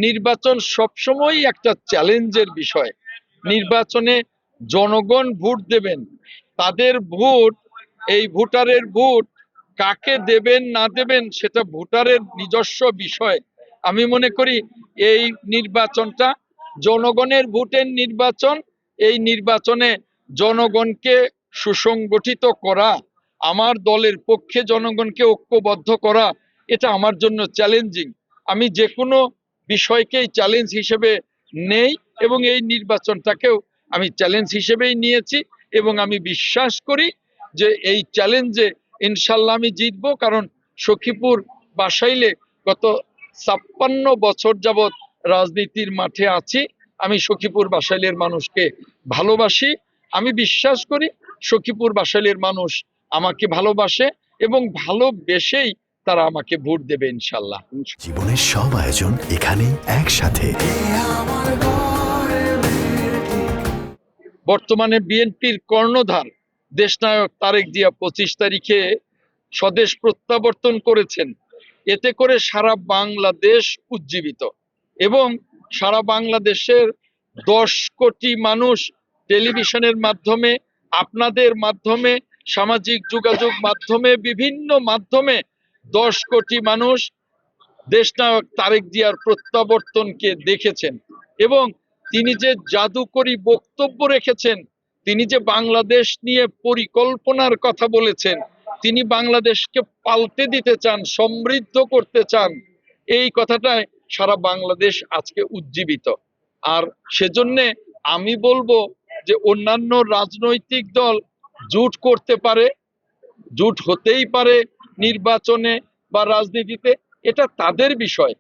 নির্বাচন সবসময় একটা চ্যালেঞ্জের বিষয়। নির্বাচনে জনগণ ভোট দেবেন, তাদের ভোট, এই ভোটারের ভোট কাকে দেবেন না দেবেন সেটা ভোটারের নিজস্ব বিষয়। আমি মনে করি এই নির্বাচনটা জনগণের ভোটের নির্বাচন। এই নির্বাচনে জনগণকে সুসংগঠিত করা, আমার দলের পক্ষে জনগণকে ঐক্যবদ্ধ করা, এটা আমার জন্য চ্যালেঞ্জিং। আমি যে কোনো বিষয়কেই চ্যালেঞ্জ হিসেবে নেই এবং এই নির্বাচনটাকেও আমি চ্যালেঞ্জ হিসেবেই নিয়েছি এবং আমি বিশ্বাস করি যে এই চ্যালেঞ্জে ইনশাল্লাহ আমি জিতবো। কারণ সখীপুর বাসাইলে গত ৫৬ বছর যাবৎ রাজনীতির মাঠে আছি। আমি সখীপুর বাসাইলের মানুষকে ভালোবাসি। আমি বিশ্বাস করি সখীপুর বাসাইলের মানুষ আমাকে ভালোবাসে এবং ভালোবেসেই তারা আমাকে ভোট দেবে ইনশাল্লাহ। জীবনের সব আয়োজন এখানে একসাথে। বর্তমানে বিএনপির কর্ণধার দেশনায়ক তারেক জিয়া ২৫ তারিখে স্বদেশ প্রত্যাবর্তন করেছেন। এতে করে সারা বাংলাদেশ উজ্জীবিত এবং সারা বাংলাদেশের ১০ কোটি মানুষ টেলিভিশনের মাধ্যমে, আপনাদের মাধ্যমে, সামাজিক যোগাযোগ মাধ্যমে, বিভিন্ন মাধ্যমে ১০ কোটি মানুষ দেশনায়ক তারেক জিয়ার প্রত্যাবর্তনকে দেখেছেন এবং তিনি যে জাদুকরী বক্তব্য রেখেছেন, তিনি যে বাংলাদেশ নিয়ে পরিকল্পনার কথা বলেছেন, তিনি বাংলাদেশকে পাল্টে দিতে চান, সমৃদ্ধ করতে চান, এই কথাটায় সারা বাংলাদেশ আজকে উজ্জীবিত। আর সেজন্যে আমি বলবো যে অন্যান্য রাজনৈতিক দল জোট করতে পারে, জোট হতেই পারে নির্বাচনে বা রাজনীতিতে, এটা তাদের বিষয়।